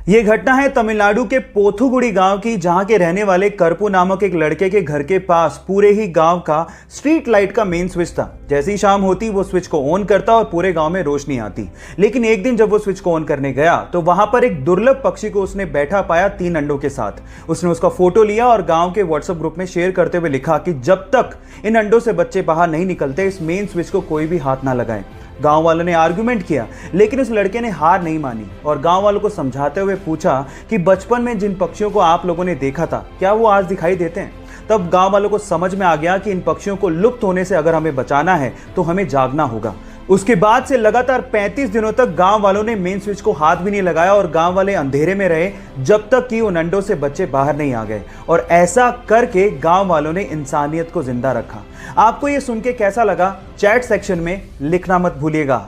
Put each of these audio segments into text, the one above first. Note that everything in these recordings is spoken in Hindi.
ये घटना है तमिलनाडु के पोथुगुड़ी गांव की, जहां के रहने वाले करपू नामक एक लड़के के घर के पास पूरे ही गांव का स्ट्रीट लाइट का मेन स्विच था। जैसी शाम होती वो स्विच को ऑन करता और पूरे गांव में रोशनी आती। लेकिन एक दिन जब वो स्विच को ऑन करने गया तो वहां पर एक दुर्लभ पक्षी को उसने बैठा पाया 3 अंडों के साथ। उसने उसका फोटो लिया और गांव के व्हाट्सएप ग्रुप में शेयर करते हुए लिखा कि जब तक इन अंडों से बच्चे बाहर नहीं निकलते इस मेन स्विच को कोई भी हाथ ना लगाए। गांव वालों ने आर्गुमेंट किया, लेकिन उस लड़के ने हार नहीं मानी और गांव वालों को समझाते हुए पूछा कि बचपन में जिन पक्षियों को आप लोगों ने देखा था क्या वो आज दिखाई देते हैं। तब गांव वालों को समझ में आ गया कि इन पक्षियों को लुप्त होने से अगर हमें बचाना है तो हमें जागना होगा। उसके बाद से लगातार 35 दिनों तक गांव वालों ने मेन स्विच को हाथ भी नहीं लगाया और गांव वाले अंधेरे में रहे जब तक कि उन अंडों से बच्चे बाहर नहीं आ गए। और ऐसा करके गांव वालों ने इंसानियत को जिंदा रखा। आपको ये सुन के कैसा लगा, चैट सेक्शन में लिखना मत भूलिएगा।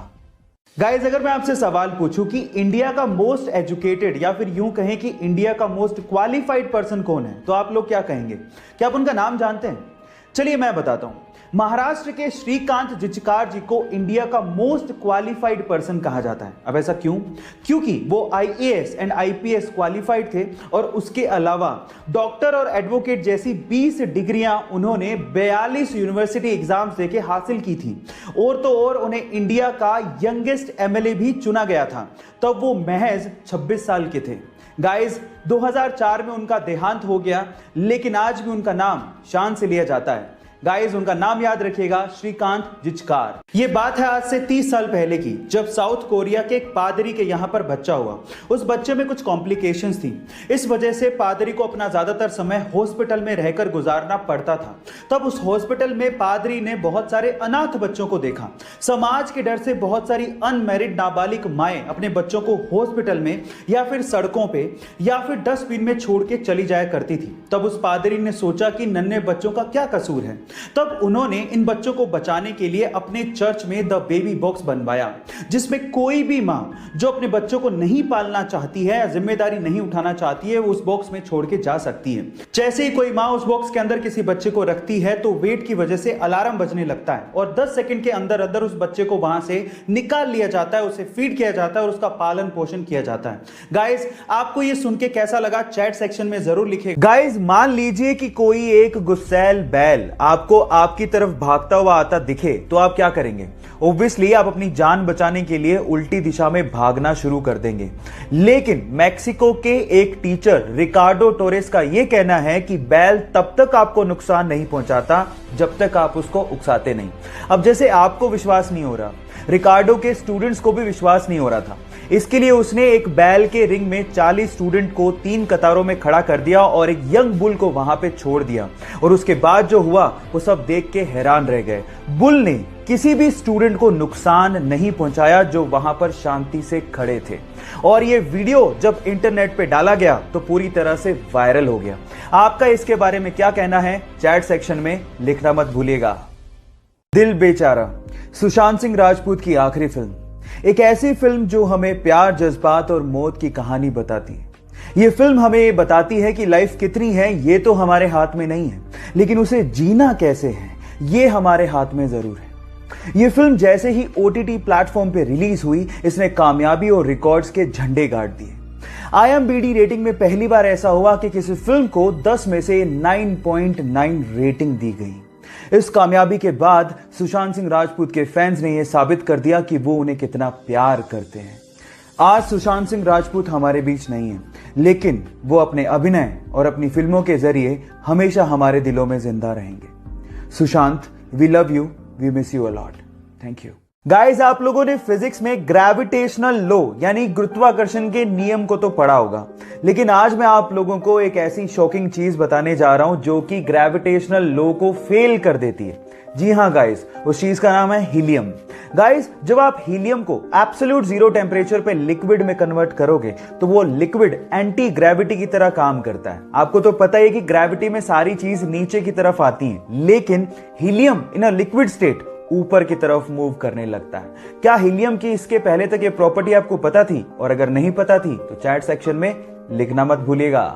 गाइस, अगर मैं आपसे सवाल पूछूं कि इंडिया का मोस्ट एजुकेटेड या फिर यूं कहें कि इंडिया का मोस्ट क्वालिफाइड पर्सन कौन है, तो आप लोग क्या कहेंगे? क्या आप उनका नाम जानते हैं? चलिए मैं बताता हूं। महाराष्ट्र के श्रीकांत जिचकार जी को इंडिया का मोस्ट क्वालिफाइड पर्सन कहा जाता है। अब ऐसा क्यों? क्योंकि वो आईएएस एंड आईपीएस क्वालिफाइड थे और उसके अलावा डॉक्टर और एडवोकेट जैसी 20 डिग्रियां उन्होंने 42 यूनिवर्सिटी एग्जाम्स देके हासिल की थी। और तो और उन्हें इंडिया का यंगेस्ट एमएलए भी चुना गया था। तब वो महज 26 साल के थे। गाइस, 2004 में उनका देहांत हो गया, लेकिन आज भी उनका नाम शान से लिया जाता है। गाइस, उनका नाम याद रखिएगा, श्रीकांत जिचकार। ये बात है आज से 30 साल पहले की, जब साउथ कोरिया के एक पादरी के यहां पर बच्चा हुआ। उस बच्चे में कुछ कॉम्प्लिकेशंस थी। इस वजह से पादरी को अपना ज्यादातर समय हॉस्पिटल में रहकर गुजारना पड़ता था। तब उस हॉस्पिटल में पादरी ने बहुत सारे अनाथ बच्चों को देखा। समाज के डर से बहुत सारी अनमैरिड नाबालिग माएं अपने बच्चों को हॉस्पिटल में या फिर सड़कों पे या फिर डस्टबिन में छोड़ के चली जाया करती थी। तब उस पादरी ने सोचा कि नन्हे बच्चों का क्या कसूर है। तब उन्होंने इन बच्चों को बचाने के लिए अपने चर्च में द बेबी बॉक्स बनवाया, जिसमें कोई भी मां जो अपने बच्चों को नहीं पालना चाहती है, जिम्मेदारी नहीं उठाना चाहती है, वो उस बॉक्स में छोड़ के जा सकती है। जैसे ही कोई मां उस बॉक्स के अंदर किसी बच्चे को रखती है तो वेट की वजह से अलार्म बजने लगता है और 10 सेकंड के अंदर अंदर उस बच्चे को वहां से निकाल लिया जाता है, उसे फीड किया जाता है और उसका पालन पोषण किया जाता है। गाइस, आपको ये सुन के कैसा लगा, चैट सेक्शन में जरूर लिखिए। गाइस, मान लीजिए कि कोई एक गुस्सैल बैल आपको आपकी तरफ भागता हुआ आता दिखे तो आप क्या करेंगे? ऑब्वियसली आप अपनी जान बचाने के लिए उल्टी दिशा में भागना शुरू कर देंगे। लेकिन मैक्सिको के एक टीचर रिकार्डो टोरेस का यह कहना है कि बैल तब तक आपको नुकसान नहीं पहुंचाता जब तक आप उसको उकसाते नहीं। अब जैसे आपको विश्वास नहीं हो रहा, रिकार्डो के स्टूडेंट्स को भी विश्वास नहीं हो रहा था। इसके लिए उसने एक बैल के रिंग में 40 स्टूडेंट को 3 कतारों में खड़ा कर दिया और एक यंग बुल को वहां पे छोड़ दिया। और उसके बाद जो हुआ वो सब देख के हैरान रह गए। बुल ने किसी भी स्टूडेंट को नुकसान नहीं पहुंचाया जो वहां पर शांति से खड़े थे। और ये वीडियो जब इंटरनेट पे डाला गया तो पूरी तरह से वायरल हो गया। आपका इसके बारे में क्या कहना है, चैट सेक्शन में लिखना मत भूलिएगा। दिल बेचारा, सुशांत सिंह राजपूत की आखिरी फिल्म, एक ऐसी फिल्म जो हमें प्यार, जज्बात और मौत की कहानी बताती है। यह फिल्म हमें ये बताती है कि लाइफ कितनी है ये तो हमारे हाथ में नहीं है, लेकिन उसे जीना कैसे है ये हमारे हाथ में जरूर है। यह फिल्म जैसे ही OTT प्लेटफॉर्म पे रिलीज हुई, इसने कामयाबी और रिकॉर्ड्स के झंडे गाड़ दिए। IMDb रेटिंग में पहली बार ऐसा हुआ कि किसी फिल्म को 10 में से 9.9 रेटिंग दी गई। इस कामयाबी के बाद सुशांत सिंह राजपूत के फैंस ने यह साबित कर दिया कि वो उन्हें कितना प्यार करते हैं। आज सुशांत सिंह राजपूत हमारे बीच नहीं है, लेकिन वो अपने अभिनय और अपनी फिल्मों के जरिए हमेशा हमारे दिलों में जिंदा रहेंगे। Sushant, we love you, we miss you a lot. Thank you. Guys, आप लोगों ने फिजिक्स में ग्रेविटेशनल लॉ यानी गुरुत्वाकर्षण के नियम को तो पढ़ा होगा, लेकिन आज मैं आप लोगों को एक ऐसी शॉकिंग चीज बताने जा रहा हूं जो कि ग्रेविटेशनल लॉ को फेल कर देती है। जी हां गाइस, उस चीज का नाम है हीलियम। गाइस, जब आप हीलियम को एब्सोल्यूट 0 टेम्परेचर पे लिक्विड में कन्वर्ट करोगे तो वो लिक्विड एंटी ग्रेविटी की तरह काम करता है। आपको तो पता है कि ग्रेविटी में सारी चीज नीचे की तरफ आती है, लेकिन helium in a liquid state ऊपर की तरफ मूव करने लगता है। क्या हीलियम की इसके पहले तक ये प्रॉपर्टी आपको पता थी? और अगर नहीं पता थी तो चैट सेक्शन में लिखना मत भूलिएगा।